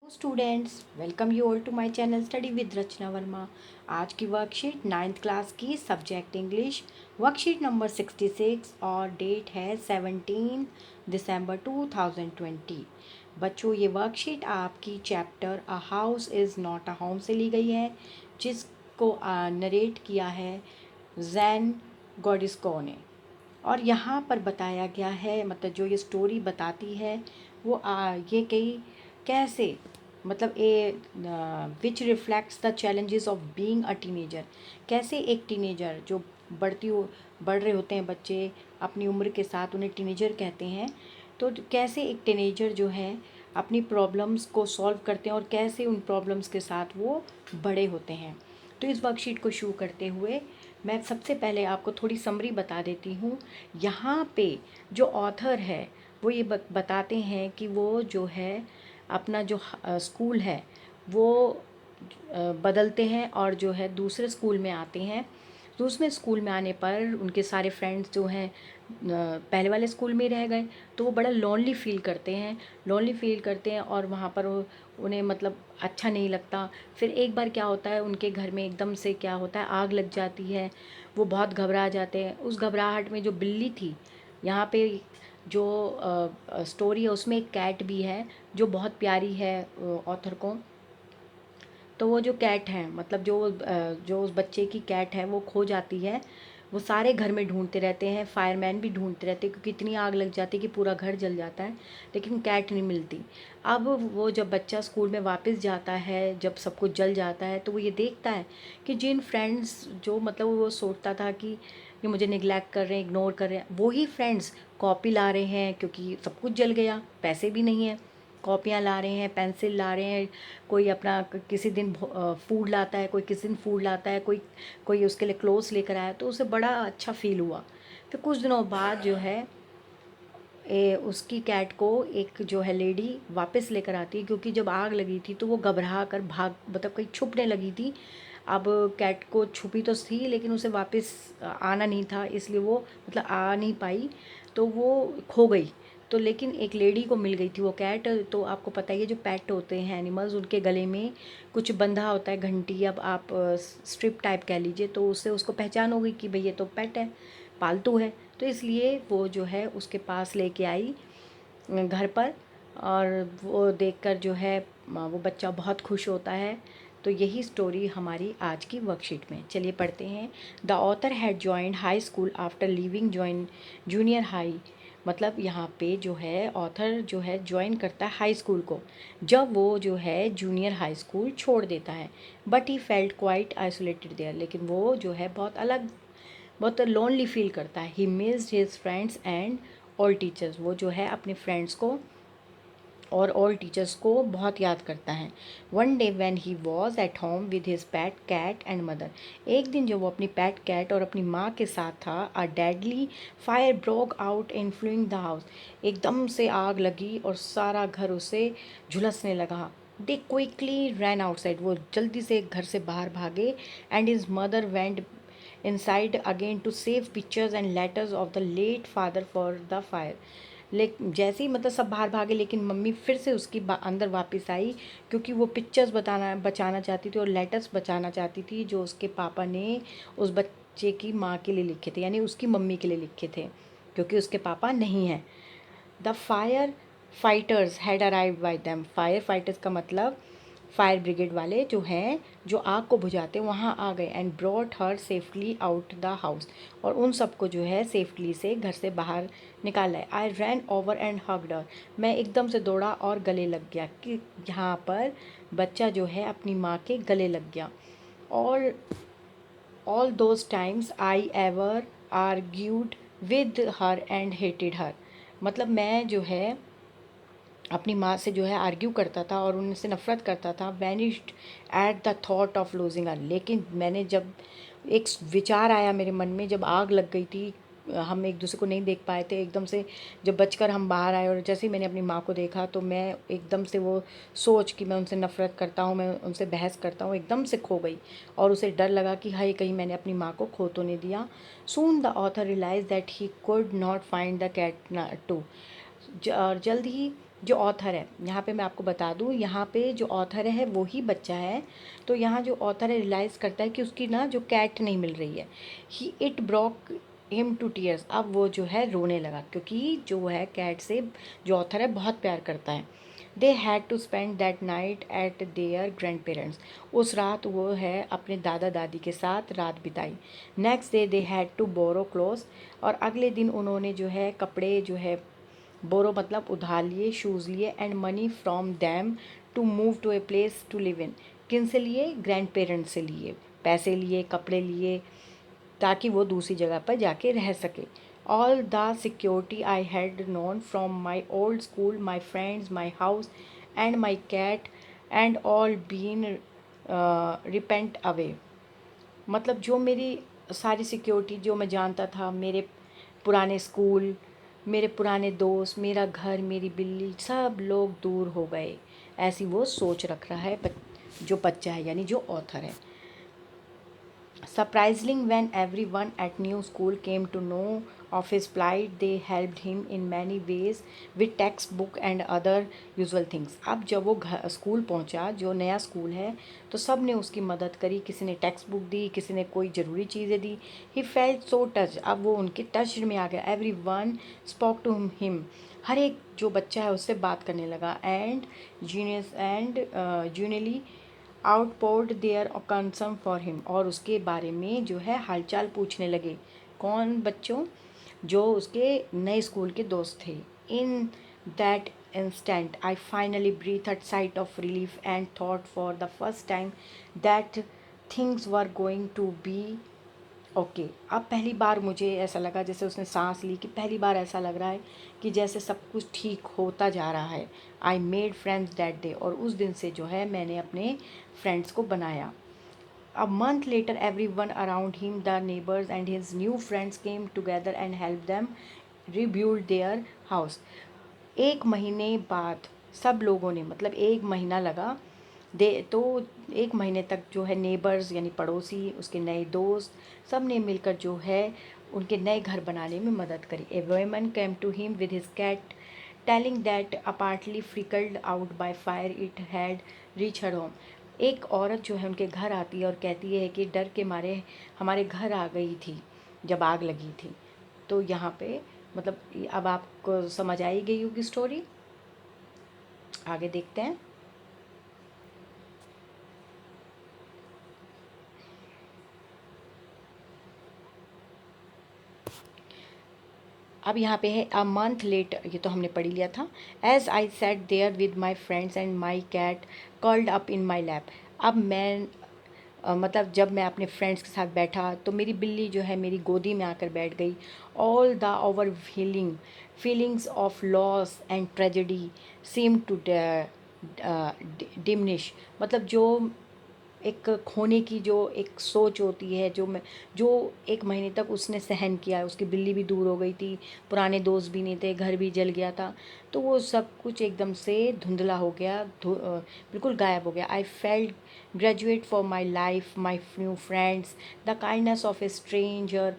Students, welcome you all to my channel study with Rachna Verma. आज की worksheet ninth class की subject English worksheet number 66 और date है 17 दिसंबर 2020। बच्चों, ये वर्कशीट आपकी chapter a house is not a home से ली गई है, जिसको नरेट किया है जैन गॉडिस्को ने। और यहाँ पर बताया गया है, मतलब जो ये स्टोरी बताती है वो ये कई कैसे, मतलब a which reflects the challenges of being a teenager. कैसे एक टीनेजर जो बढ़ रहे होते हैं बच्चे अपनी उम्र के साथ, उन्हें टीनेजर कहते हैं। तो कैसे एक टीनेजर जो है अपनी प्रॉब्लम्स को सॉल्व करते हैं और कैसे उन प्रॉब्लम्स के साथ वो बड़े होते हैं। तो इस वर्कशीट को शुरू करते हुए मैं सबसे पहले आपको थोड़ी समरी बता देती हूँ। यहाँ पे जो ऑथर है वो ये बताते हैं कि वो जो है अपना जो स्कूल है वो बदलते हैं और जो है दूसरे स्कूल में आते हैं। दूसरे स्कूल में आने पर उनके सारे फ्रेंड्स जो हैं पहले वाले स्कूल में ही रह गए, तो वो बड़ा लोनली फील करते हैं और वहाँ पर उन्हें मतलब अच्छा नहीं लगता। फिर एक बार क्या होता है, उनके घर में एकदम से क्या होता है, आग लग जाती है। वो बहुत घबरा जाते हैं। उस घबराहट में जो बिल्ली थी, यहाँ पे जो स्टोरी है उसमें एक कैट भी है जो बहुत प्यारी है ऑथर को। तो वो जो कैट है, मतलब जो उस बच्चे की कैट है वो खो जाती है। वो सारे घर में ढूंढते रहते हैं, फायरमैन भी ढूंढते रहते हैं क्योंकि इतनी आग लग जाती है कि पूरा घर जल जाता है, लेकिन कैट नहीं मिलती। अब वो जब बच्चा स्कूल में वापस जाता है, जब सब कुछ जल जाता है, तो वो ये देखता है कि जिन फ्रेंड्स जो मतलब वो सोचता था कि ये मुझे निगलेक्ट कर रहे हैं, इग्नोर कर रहे हैं, वही फ्रेंड्स कॉपी ला रहे हैं क्योंकि सब कुछ जल गया, पैसे भी नहीं है। कॉपियाँ ला रहे हैं, पेंसिल ला रहे हैं, कोई अपना किसी दिन फूड लाता है, कोई किसी दिन फूड लाता है, कोई कोई उसके लिए क्लोथ्स लेकर आया, तो उसे बड़ा अच्छा फील हुआ। फिर कुछ दिनों बाद जो है उसकी कैट को एक जो है लेडी वापस लेकर आती है, क्योंकि जब आग लगी थी तो वो घबरा कर भाग, मतलब कहीं छुपने लगी थी। अब कैट को छुपी तो थी लेकिन उसे वापस आना नहीं था, इसलिए वो मतलब आ नहीं पाई, तो वो खो गई। तो लेकिन एक लेडी को मिल गई थी वो कैट। तो आपको पता ही है जो पेट होते हैं एनिमल्स, उनके गले में कुछ बंधा होता है, घंटी, अब आप स्ट्रिप टाइप कह लीजिए, तो उससे उसको पहचान हो गई कि भाई ये तो पेट है, पालतू है। तो इसलिए वो जो है उसके पास लेके आई घर पर। और वो देखकर जो है वो बच्चा बहुत खुश होता है। तो यही स्टोरी हमारी आज की वर्कशीट में। चलिए पढ़ते हैं। The author had joined high school after leaving junior high. मतलब यहाँ पे जो है ऑथर जो है ज्वाइन करता है हाई स्कूल को, जब वो जो है जूनियर हाई स्कूल छोड़ देता है। But he felt quite isolated there, लेकिन वो जो है बहुत अलग, बहुत लोनली फील करता है। He missed his friends and all teachers, वो जो है अपने फ्रेंड्स को और ऑल टीचर्स को बहुत याद करता है। One day when he was at home with his pet cat and mother, एक दिन जब वो अपनी पैट कैट और अपनी माँ के साथ था, a deadly fire broke out in flowing the house, एकदम से आग लगी और सारा घर उसे झुलसने लगा। दे क्विकली रैन आउटसाइड, वो जल्दी से घर से बाहर भागे। And his mother went inside again to save pictures and letters of the late father for the fire। लेकिन जैसे ही मतलब सब बाहर भागे, लेकिन मम्मी फिर से उसकी अंदर वापस आई, क्योंकि वो पिक्चर्स बचाना चाहती थी और लेटर्स बचाना चाहती थी जो उसके पापा ने उस बच्चे की माँ के लिए लिखे थे, यानी उसकी मम्मी के लिए लिखे थे, क्योंकि उसके पापा नहीं हैं। The fire fighters had arrived bye them, fire fighters का मतलब फायर ब्रिगेड वाले जो हैं, जो आग को बुझाते हैं, वहाँ आ गए। And brought her safely out the house, और उन सबको जो है सेफली से घर से बाहर निकाला है। आई रैन ओवर एंड हग्ड हर, मैं एकदम से दौड़ा और गले लग गया, कि यहाँ पर बच्चा जो है अपनी माँ के गले लग गया। और all those times I ever argued with her and hated her, मतलब मैं जो है अपनी माँ से जो है आर्ग्यू करता था और उनसे नफ़रत करता था। Vanished at the thought of losing her, लेकिन मैंने जब एक विचार आया मेरे मन में, जब आग लग गई थी, हम एक दूसरे को नहीं देख पाए थे, एकदम से जब बचकर हम बाहर आए और जैसे ही मैंने अपनी माँ को देखा, तो मैं एकदम से वो सोच कि मैं उनसे नफ़रत करता हूँ, मैं उनसे बहस करता हूँ, एकदम से खो गई। और उसे डर लगा कि हाय कहीं मैंने अपनी माँ को खो तो नहीं दिया। Soon the author realise that he could not find the cat too, और जल्द ही जो ऑथर है, यहाँ पे मैं आपको बता दूँ, यहाँ पे जो ऑथर है वो ही बच्चा है। तो यहाँ जो ऑथर है रियलाइज़ करता है कि उसकी ना जो कैट नहीं मिल रही है। He it broke him to tears, अब वो जो है रोने लगा, क्योंकि जो है कैट से जो ऑथर है बहुत प्यार करता है। They had to spend that night at their grandparents, उस रात वो है अपने दादा दादी के साथ रात बिताई। Next day they had to borrow clothes, और अगले दिन उन्होंने जो है कपड़े जो है, बोरो मतलब उधार लिए, शूज़ लिए, and money from them to move to a place to live in, किन से लिए, ग्रैंड पेरेंट्स से लिए, पैसे लिए, कपड़े लिए, ताकि वो दूसरी जगह पर जाके रह सके। All the security I had known from my old school, my friends, my house and my cat, and all been ripped away, मतलब जो मेरी सारी सिक्योरिटी जो मैं जानता था, मेरे पुराने स्कूल, मेरे पुराने दोस्त, मेरा घर, मेरी बिल्ली, सब लोग दूर हो गए, ऐसी वो सोच रख रहा है जो बच्चा है, यानी जो ऑथर है। Surprisingly, when everyone at new school came to know of his plight, they helped him in many ways with textbook and other usual things. अब जब वो स्कूल पहुंचा, जो नया स्कूल है, तो सब ने उसकी मदद करी, किसी ने टेक्स्ट बुक दी, किसी ने कोई ज़रूरी चीज़ें दी। ही फेल्ट सो टच, अब वो उनके टच में आ गया। Everyone spoke to him, हर एक जो बच्चा है उससे बात करने लगा। And genius and genuinely outpoured their concern for him, और उसके बारे में जो है हालचाल पूछने लगे। कौन? बच्चों जो उसके नए स्कूल के दोस्त थे। In that instant I finally breathe a sight of relief and thought for the first time that things were going to be okay. अब पहली बार मुझे ऐसा लगा, जैसे उसने सांस ली, कि पहली बार ऐसा लग रहा है कि जैसे सब कुछ ठीक होता जा रहा है। I made friends that day, और उस दिन से जो है मैंने अपने फ्रेंड्स को बनाया। A month later, everyone around him, the neighbors and his new friends, came together and helped them rebuild their house. एक महीने बाद सब लोगों ने, मतलब एक महीना लगा दे, तो एक महीने तक जो है नेबर्स यानी पड़ोसी, उसके नए दोस्त, सब ने मिलकर जो है उनके नए घर बनाने में मदद करी। A woman came to him with his cat telling that apparently freaked out by fire it had reached her home. एक औरत जो है उनके घर आती है और कहती है कि डर के मारे हमारे घर आ गई थी जब आग लगी थी। तो यहाँ पे मतलब अब आपको समझ आई गई होगी स्टोरी। आगे देखते हैं। अब यहाँ पे है अ मंथ लेटर, ये तो हमने पढ़ लिया था। As I sat there with my friends and my cat curled up in my lap. अब मैं मतलब जब मैं अपने फ्रेंड्स के साथ बैठा तो मेरी बिल्ली जो है मेरी गोदी में आकर बैठ गई। All the over feelings of loss and tragedy seem to diminish, मतलब जो एक खोने की जो एक सोच होती है, जो एक महीने तक उसने सहन किया, उसकी बिल्ली भी दूर हो गई थी, पुराने दोस्त भी नहीं थे, घर भी जल गया था, तो वो सब कुछ एकदम से धुंधला हो गया, बिल्कुल गायब हो गया। I felt graduate for my life, my new friends, the kindness of A stranger,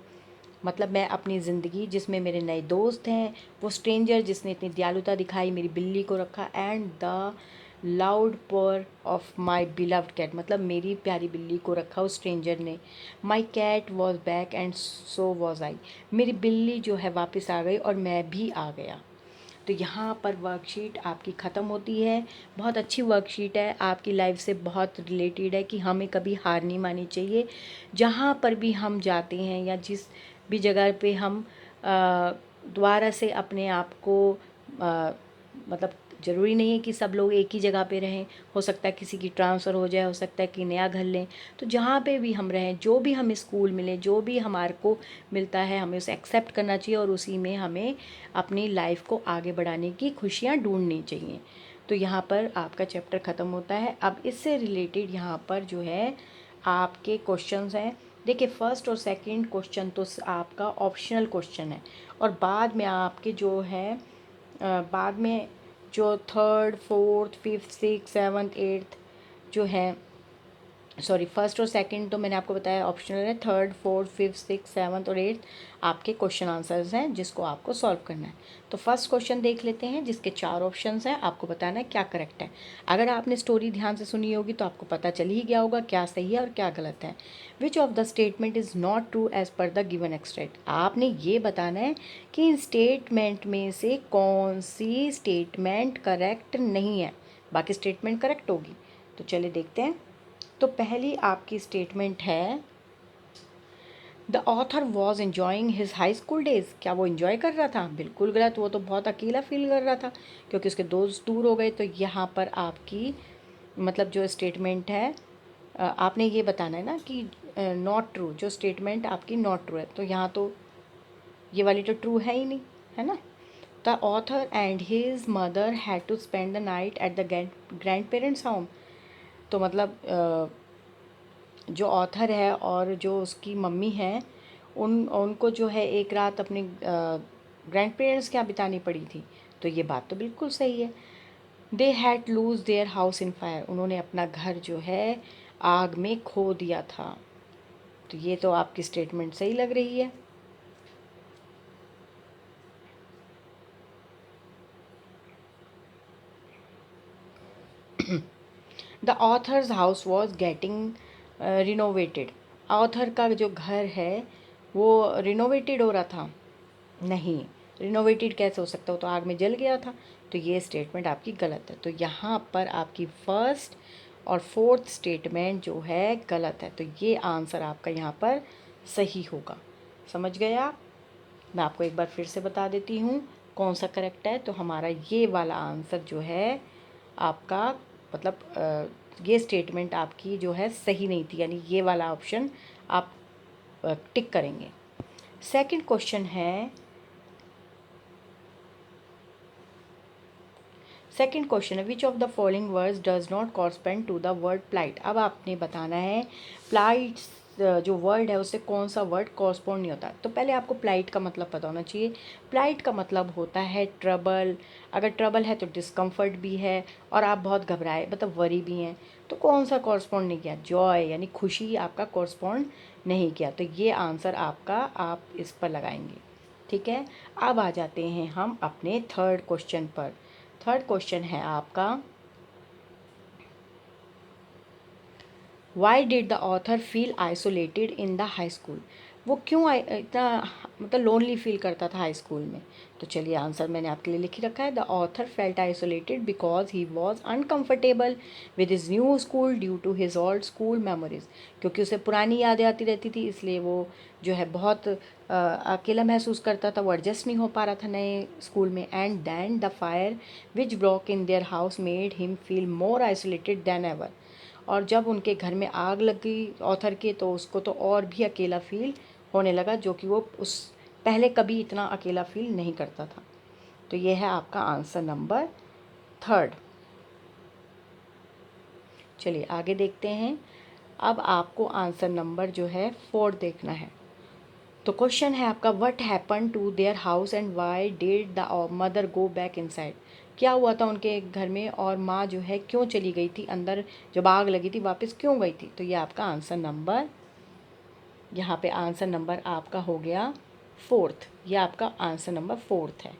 मतलब मैं अपनी ज़िंदगी जिसमें मेरे नए दोस्त हैं, वो स्ट्रेंजर जिसने इतनी दयालुता दिखाई, मेरी बिल्ली को रखा, and the loud purr of my beloved cat, मतलब मेरी प्यारी बिल्ली को रखा उस स्ट्रेंजर ने। My cat was back and so was I, मेरी बिल्ली जो है वापस आ गई और मैं भी आ गया। तो यहाँ पर वर्कशीट आपकी ख़त्म होती है। बहुत अच्छी वर्कशीट है, आपकी लाइफ से बहुत रिलेटेड है कि हमें कभी हार नहीं माननी चाहिए। जहाँ पर भी हम जाते हैं या जिस भी जगह पे हम दोबारा से अपने आप को मतलब ज़रूरी नहीं है कि सब लोग एक ही जगह पे रहें, हो सकता है किसी की ट्रांसफ़र हो जाए, हो सकता है कि नया घर लें। तो जहाँ पे भी हम रहें, जो भी हमें स्कूल मिले, जो भी हमारे को मिलता है, हमें उसे एक्सेप्ट करना चाहिए और उसी में हमें अपनी लाइफ को आगे बढ़ाने की खुशियाँ ढूंढनी चाहिए। तो यहाँ पर आपका चैप्टर ख़त्म होता है। अब इससे रिलेटेड यहाँ पर जो है आपके क्वेश्चंस हैं। देखिए फर्स्ट और सेकंड क्वेश्चन तो आपका ऑप्शनल क्वेश्चन है, और बाद में आपके जो है बाद में जो third fourth fifth six seventh eighth जो है सॉरी, फर्स्ट और सेकंड तो मैंने आपको बताया ऑप्शनल है, third fourth fifth six seventh और एट्थ आपके क्वेश्चन आंसर्स हैं जिसको आपको सॉल्व करना है। तो फर्स्ट क्वेश्चन देख लेते हैं जिसके 4 ऑप्शंस हैं, आपको बताना है क्या करेक्ट है। अगर आपने स्टोरी ध्यान से सुनी होगी तो आपको पता चल ही गया होगा क्या सही है और क्या गलत है। Which of the statement is not true as per the given extract, आपने ये बताना है कि इन स्टेटमेंट में से कौन सी स्टेटमेंट करेक्ट नहीं है, बाकी स्टेटमेंट करेक्ट होगी। तो चलिए देखते हैं। तो पहली आपकी स्टेटमेंट है the author was enjoying his high school days, क्या वो इन्जॉय कर रहा था? बिल्कुल गलत, वो तो बहुत अकेला फील कर रहा था क्योंकि उसके दोस्त दूर हो गए। तो यहाँ पर आपकी मतलब जो स्टेटमेंट है आपने ये बताना है ना कि नॉट ट्रू, जो स्टेटमेंट आपकी नॉट ट्रू है, तो यहाँ तो ये वाली तो ट्रू है ही नहीं, है ना। The author and his mother had to spend the night at the grandparents home, तो मतलब जो ऑथर है और जो उसकी मम्मी है उनको जो है एक रात अपने ग्रैंड पेरेंट्स के यहाँ बितानी पड़ी थी। तो ये बात तो बिल्कुल सही है। They had lose their house in fire, उन्होंने अपना घर जो है आग में खो दिया था। तो ये तो आपकी स्टेटमेंट सही लग रही है। The author's house was getting renovated, author का जो घर है वो रिनोवेटेड हो रहा था। नहीं, रिनोवेटेड कैसे हो सकता हो, तो आग में जल गया था। तो ये स्टेटमेंट आपकी गलत है। तो यहाँ पर आपकी फर्स्ट और फोर्थ स्टेटमेंट जो है गलत है। तो ये आंसर आपका यहाँ पर सही होगा। समझ गए आप? मैं आपको एक बार फिर से बता देती हूँ कौन सा करेक्ट है। तो हमारा ये वाला आंसर जो है आपका मतलब ये स्टेटमेंट आपकी जो है सही नहीं थी, यानी ये वाला ऑप्शन आप टिक करेंगे। सेकंड क्वेश्चन है, सेकेंड क्वेश्चन है which of the following words does not correspond to the word plight. अब आपने बताना है प्लाइट जो वर्ड है उससे कौन सा वर्ड कॉरस्पॉन्ड नहीं होता। तो पहले आपको प्लाइट का मतलब पता होना चाहिए। प्लाइट का मतलब होता है ट्रबल, अगर ट्रबल है तो डिस्कम्फर्ट भी है और आप बहुत घबराए मतलब वरी भी हैं। तो कौन सा कॉरस्पॉन्ड नहीं किया? जॉय यानी खुशी आपका कॉरस्पॉन्ड नहीं किया। तो ये आंसर आपका आप इस पर लगाएंगे। ठीक है, अब आ जाते हैं हम अपने थर्ड क्वेश्चन पर। थर्ड क्वेश्चन है आपका why did the author feel isolated in the high school, वो क्यों इतना मतलब लोनली फील करता था हाई स्कूल में। तो चलिए आंसर मैंने आपके लिए लिख ही रखा है। The author felt isolated because he was uncomfortable with his new school due to his old school memories, क्योंकि उसे पुरानी यादें आती रहती थी इसलिए वो जो है बहुत अकेला महसूस करता था, वो एडजस्ट नहीं हो पा रहा था नए स्कूल में। And then the fire which broke in their house made him feel more isolated than ever, और जब उनके घर में आग लगी ऑथर के तो उसको तो और भी अकेला फील होने लगा, जो कि वो उस पहले कभी इतना अकेला फील नहीं करता था। तो ये है आपका आंसर नंबर थर्ड। चलिए आगे देखते हैं। अब आपको आंसर नंबर जो है फोर्थ देखना है। तो क्वेश्चन है आपका what happen to their house and why did the mother go back inside, क्या हुआ था उनके घर में और माँ जो है क्यों चली गई थी अंदर, जब आग लगी थी वापस क्यों गई थी। तो ये आपका आंसर नंबर, यहाँ पे आंसर नंबर आपका हो गया फोर्थ। ये आपका आंसर नंबर फोर्थ है।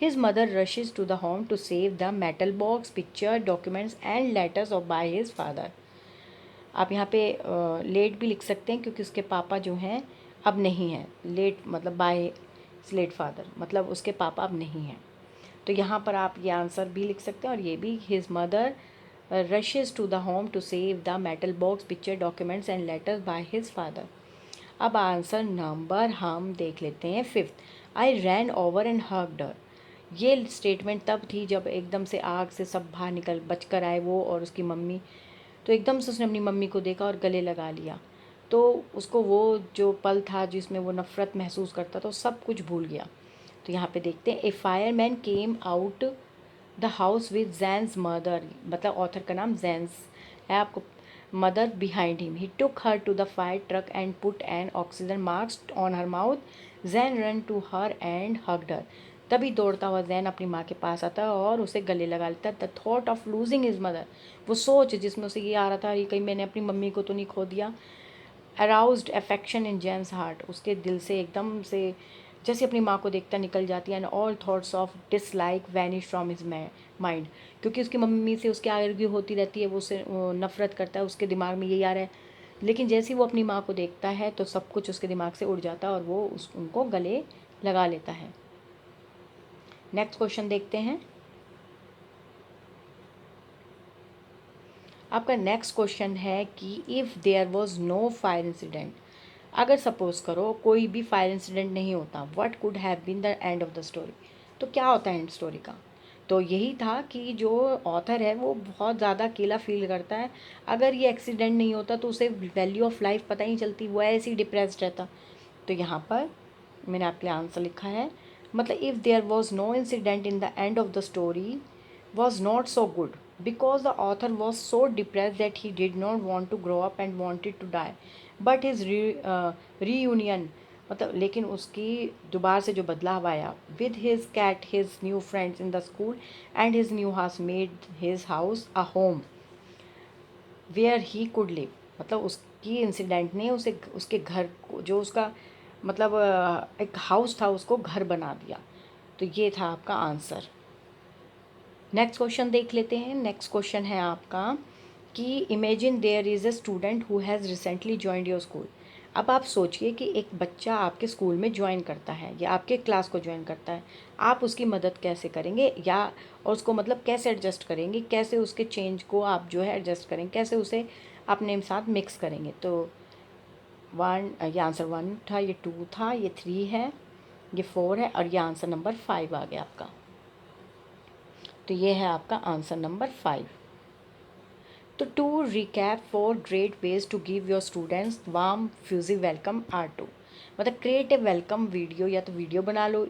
His mother rushes to the home to save the metal box picture documents and letters of by his father. आप यहाँ पे लेट भी लिख सकते हैं क्योंकि उसके पापा जो हैं अब नहीं हैं। लेट मतलब बाय लेट फादर मतलब उसके पापा अब नहीं हैं। तो यहाँ पर आप ये आंसर भी लिख सकते हैं और ये भी his mother rushes to the home to save the metal box picture documents and letters by his father. अब आंसर नंबर हम देख लेते हैं fifth, I ran over and hugged her. ये स्टेटमेंट तब थी जब एकदम से आग से सब बाहर निकल बच कर आए वो और उसकी मम्मी। तो एकदम से उसने अपनी मम्मी को देखा और गले लगा लिया। तो उसको वो जो पल था जिसमें वो नफ़रत महसूस करता था, सब कुछ भूल गया। तो यहाँ पे देखते हैं a fireman came out the house with Jain's mother, मतलब ऑथर का नाम जैन्स है आपको, mother behind him. He took her to the fire truck and put an oxygen mask on her mouth. Jain ran to her and hugged her. तभी दौड़ता हुआ जैन अपनी माँ के पास आता है और उसे गले लगा लेता है। The thought of losing his mother, वो सोच जिसमें उसे ये आ रहा था, ये कहीं मैंने अपनी मम्मी को तो नहीं खो दिया, अराउज्ड अफेक्शन इन जैन्स हार्ट, उसके दिल से एकदम से जैसे अपनी माँ को देखता निकल जाती है। And all thoughts of dislike vanish from his mind, क्योंकि उसकी मम्मी से उसकी आर्ग्यू होती रहती है, वो नफरत करता है, उसके दिमाग में यही आ रहा है। लेकिन जैसे ही वो अपनी माँ को देखता है तो सब कुछ उसके दिमाग से उड़ जाता है और वो उनको गले लगा लेता है। नेक्स्ट क्वेश्चन देखते हैं। आपका नेक्स्ट क्वेश्चन है कि if there was no fire incident, अगर सपोज करो कोई भी फायर इंसिडेंट नहीं होता, what could have been the end of the story, तो क्या होता है एंड स्टोरी का। तो यही था कि जो ऑथर है वो बहुत ज़्यादा अकेला फील करता है। अगर ये एक्सीडेंट नहीं होता तो उसे वैल्यू ऑफ लाइफ पता ही नहीं चलती, वो ऐसे ही डिप्रेस्ड रहता। तो यहाँ पर मैंने आपके लिए आंसर लिखा है, मतलब if there was no incident in the end of the story was not so good because the author was so depressed that he did not want to grow up and wanted to die. But his reunion, मतलब लेकिन उसकी दोबारा से जो बदलाव आया, with his cat, his new friends in the school and his new house made his house a home where he could live, मतलब उसकी इंसिडेंट ने उसे उसके घर को, जो उसका मतलब एक हाउस था, उसको घर बना दिया। तो ये था आपका आंसर। नेक्स्ट क्वेश्चन देख लेते हैं। नेक्स्ट क्वेश्चन है आपका कि imagine there is a student who has recently joined your school. अब आप सोचिए कि एक बच्चा आपके स्कूल में ज्वाइन करता है या आपके क्लास को ज्वाइन करता है, आप उसकी मदद कैसे करेंगे, या और उसको मतलब कैसे एडजस्ट करेंगे, कैसे उसके चेंज को आप जो है एडजस्ट करेंगे, कैसे उसे अपने साथ मिक्स करेंगे। तो ये आंसर 1 था, ये 2 था, ये 3 है, ये 4 है और ये आंसर नंबर 5 आ गया आपका। तो ये है आपका आंसर नंबर 5। तो to recap 4 great ways to give your students warm fuzzy welcome are two, मतलब क्रिएट ए वेलकम वीडियो, या तो वीडियो बना लो,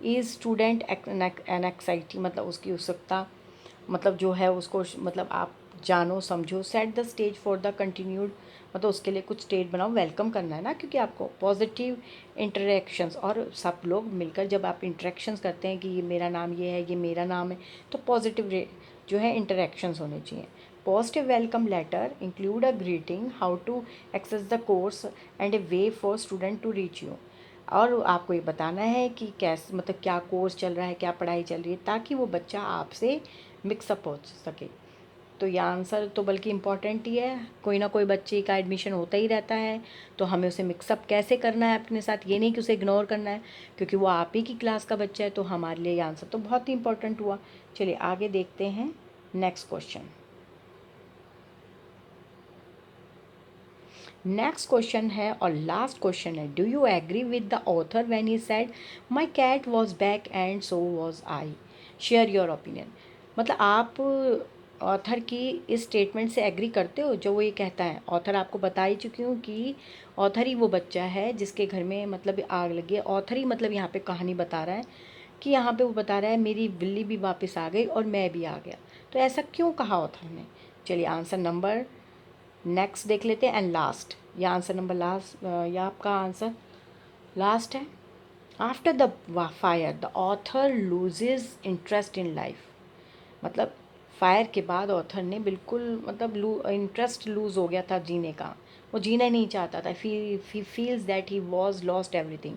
इज स्टूडेंट एनएक्साइटी, मतलब उसकी उत्सुकता, मतलब जो है उसको मतलब आप जानो समझो। Set the stage for the continued, मतलब उसके लिए कुछ स्टेज बनाओ, वेलकम करना है ना, क्योंकि आपको पॉजिटिव इंटरेक्शंस, और सब लोग मिलकर जब आप इंटरेक्शंस करते हैं कि ये मेरा नाम ये है, ये मेरा नाम है, तो पॉजिटिव जो है इंटरेक्शंस होने चाहिए। Positive welcome letter include a greeting, how to access the course and a way for student to reach you, और आपको ये बताना है कि कैसे मतलब क्या कोर्स चल रहा है, क्या पढ़ाई चल रही है, ताकि वो बच्चा आपसे मिक्सअप हो सके। तो ये आंसर तो बल्कि इम्पॉर्टेंट ही है, कोई ना कोई बच्चे का एडमिशन होता ही रहता है, तो हमें उसे मिक्सअप कैसे करना है अपने साथ, ये नहीं कि उसे इग्नोर करना है, क्योंकि वो आप ही की क्लास का बच्चा है, तो हमारे लिए ये आंसर तो बहुत ही इंपॉर्टेंट हुआ। चलिए आगे देखते हैं नेक्स्ट क्वेश्चन। नेक्स्ट क्वेश्चन है और लास्ट क्वेश्चन है, do you agree with the author when he said my cat was back and so was I, share your opinion, मतलब आप ऑथर की इस स्टेटमेंट से एग्री करते हो जो वो ये कहता है। ऑथर आपको बता ही चुकी हूँ कि ऑथर ही वो बच्चा है जिसके घर में मतलब आग लगी है। ऑथर ही मतलब यहाँ पे कहानी बता रहा है कि यहाँ पे वो बता रहा है मेरी बिल्ली भी वापस आ गई और मैं भी आ गया। तो ऐसा क्यों कहा ऑथर ने। चलिए आंसर नंबर नेक्स्ट देख लेते हैं एंड लास्ट, या आंसर नंबर लास्ट, या आपका आंसर लास्ट है। After the fire the author loses interest in life, मतलब फायर के बाद ऑथर ने बिल्कुल मतलब इंटरेस्ट लूज़ हो गया था जीने का, वो जीना ही नहीं चाहता था। Feels that he was lost everything,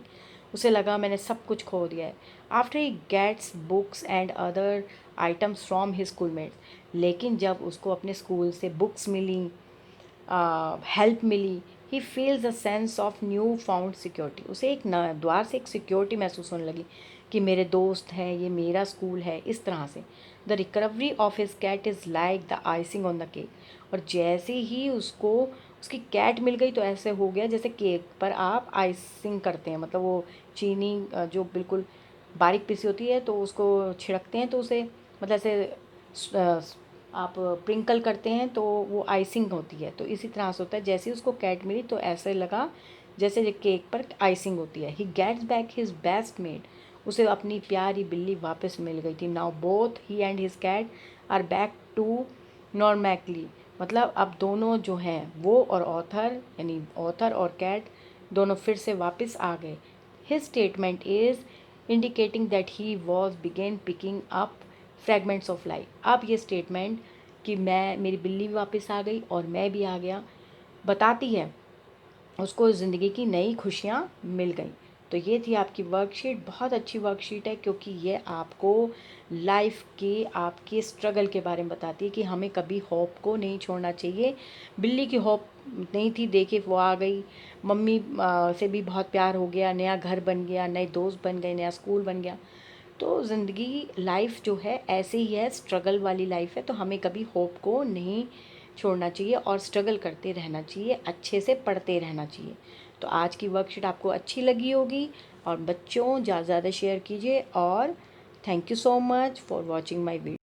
उसे लगा मैंने सब कुछ खो दिया है। After he gets books and other items from his schoolmates, लेकिन जब उसको अपने स्कूल से बुक्स मिली, हेल्प मिली, he feels a sense of new found security, उसे एक द्वार से एक सिक्योरिटी महसूस होने लगी कि मेरे दोस्त हैं, ये मेरा स्कूल है, इस तरह से। The recovery of his cat is like the icing on the cake, और जैसे ही उसको उसकी कैट मिल गई तो ऐसे हो गया जैसे केक पर आप आइसिंग करते हैं, मतलब वो चीनी जो बिल्कुल बारीक पिसी होती है तो उसको छिड़कते हैं तो उसे मतलब ऐसे आप प्रिंकल करते हैं तो वो आइसिंग होती है, तो इसी तरह से होता है। जैसे ही उसको कैट मिली तो ऐसे लगा जैसे केक पर आइसिंग होती है। He gets back his best mate, उसे अपनी प्यारी बिल्ली वापस मिल गई थी। Now both he and his cat are back to normalcy, मतलब अब दोनों जो हैं वो और ऑथर, यानी ऑथर और कैट दोनों फिर से वापस आ गए। His statement is indicating that he was began picking up fragments of life. अब ये स्टेटमेंट कि मेरी बिल्ली भी वापस आ गई और मैं भी आ गया बताती है उसको ज़िंदगी की नई खुशियाँ मिल गई। तो ये थी आपकी वर्कशीट। बहुत अच्छी वर्कशीट है क्योंकि ये आपको लाइफ के आपके स्ट्रगल के बारे में बताती है कि हमें कभी होप को नहीं छोड़ना चाहिए। बिल्ली की होप नहीं थी, देखिए वो आ गई, मम्मी से भी बहुत प्यार हो गया, नया घर बन गया, नए दोस्त बन गए, नया स्कूल बन गया। तो ज़िंदगी लाइफ जो है ऐसे ही है, स्ट्रगल वाली लाइफ है। तो हमें कभी होप को नहीं छोड़ना चाहिए और स्ट्रगल करते रहना चाहिए, अच्छे से पढ़ते रहना चाहिए। तो आज की वर्कशीट आपको अच्छी लगी होगी और बच्चों ज़्यादा से ज़्यादा शेयर कीजिए। और thank you so much for watching my video.